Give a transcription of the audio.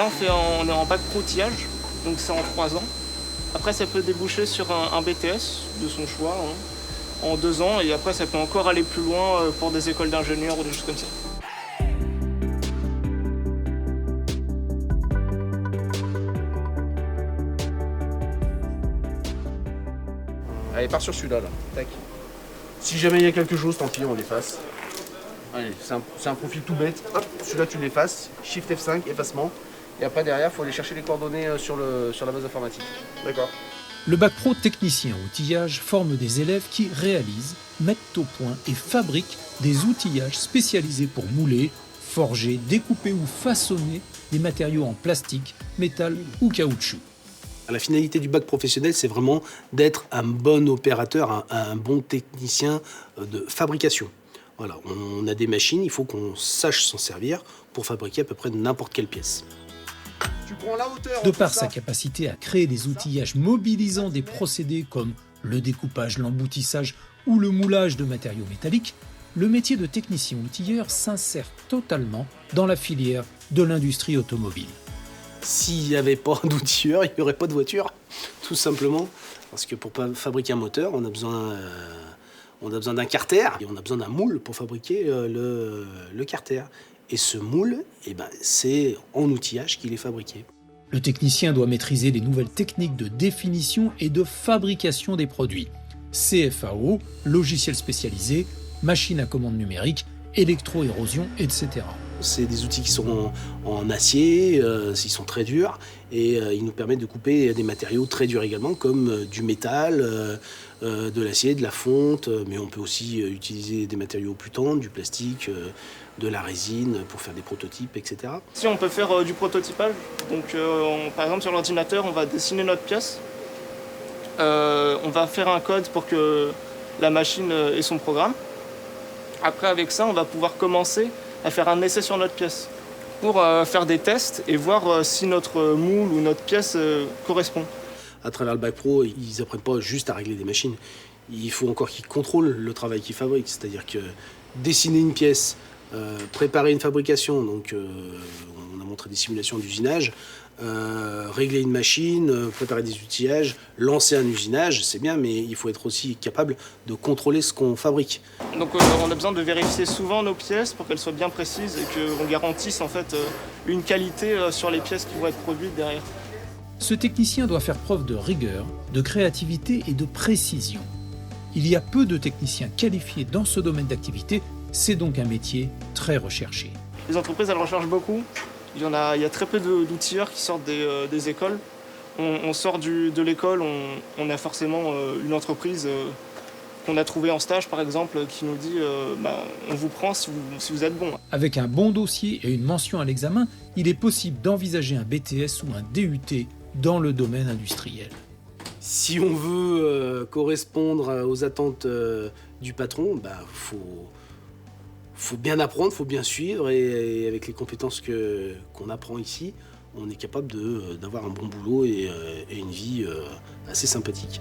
Là, on est en bac pro outillage, donc c'est en 3 ans. Après, ça peut déboucher sur un BTS de son choix, hein, en 2 ans. Et après, ça peut encore aller plus loin pour des écoles d'ingénieurs ou des choses comme ça. Allez, pars sur celui-là, là. Tac. Si jamais il y a quelque chose, tant pis, on l'efface. Allez, c'est un profil tout bête. Hop, celui-là, tu l'effaces. Shift F5, effacement. Et après, derrière, il faut aller chercher les coordonnées sur la base informatique. D'accord. Le bac pro technicien outillage forme des élèves qui réalisent, mettent au point et fabriquent des outillages spécialisés pour mouler, forger, découper ou façonner des matériaux en plastique, métal ou caoutchouc. La finalité du bac professionnel, c'est vraiment d'être un bon opérateur, un bon technicien de fabrication. Voilà, on a des machines, il faut qu'on sache s'en servir pour fabriquer à peu près n'importe quelle pièce. Tu prends la hauteur. De par sa capacité à créer des outillages mobilisant des procédés comme le découpage, l'emboutissage ou le moulage de matériaux métalliques, le métier de technicien outilleur s'insère totalement dans la filière de l'industrie automobile. S'il n'y avait pas d'outilleur, il n'y aurait pas de voiture, tout simplement. Parce que pour fabriquer un moteur, on a besoin d'un carter et on a besoin d'un moule pour fabriquer le carter. Et ce moule, c'est en outillage qu'il est fabriqué. Le technicien doit maîtriser les nouvelles techniques de définition et de fabrication des produits. CFAO, logiciel spécialisé, machine à commande numérique, électro-érosion, etc. C'est des outils qui sont en acier, ils sont très durs et ils nous permettent de couper des matériaux très durs également, comme du métal, de l'acier, de la fonte, mais on peut aussi utiliser des matériaux plus tendres, du plastique, de la résine pour faire des prototypes, etc. Si on peut faire du prototypage, donc par exemple sur l'ordinateur, on va dessiner notre pièce, on va faire un code pour que la machine ait son programme. Après, avec ça, on va pouvoir commencer à faire un essai sur notre pièce pour faire des tests et voir si notre moule ou notre pièce correspond. À travers le bac pro, ils n'apprennent pas juste à régler des machines. Il faut encore qu'ils contrôlent le travail qu'ils fabriquent. C'est-à-dire que dessiner une pièce, préparer une fabrication, donc on a montré des simulations d'usinage, régler une machine, préparer des outillages, lancer un usinage, c'est bien, mais il faut être aussi capable de contrôler ce qu'on fabrique. Donc on a besoin de vérifier souvent nos pièces pour qu'elles soient bien précises et qu'on garantisse en fait une qualité sur les pièces qui vont être produites derrière. Ce technicien doit faire preuve de rigueur, de créativité et de précision. Il y a peu de techniciens qualifiés dans ce domaine d'activité, c'est donc un métier très recherché. Les entreprises, elles recherchent beaucoup. Il y a très peu d'outilleurs qui sortent des écoles. On sort de l'école, on a forcément une entreprise qu'on a trouvée en stage, par exemple, qui nous dit on vous prend si vous êtes bon. Avec un bon dossier et une mention à l'examen, il est possible d'envisager un BTS ou un DUT dans le domaine industriel. Si on veut correspondre aux attentes du patron, faut bien apprendre, faut bien suivre et avec les compétences qu'on apprend ici, on est capable d'avoir un bon boulot et une vie assez sympathique.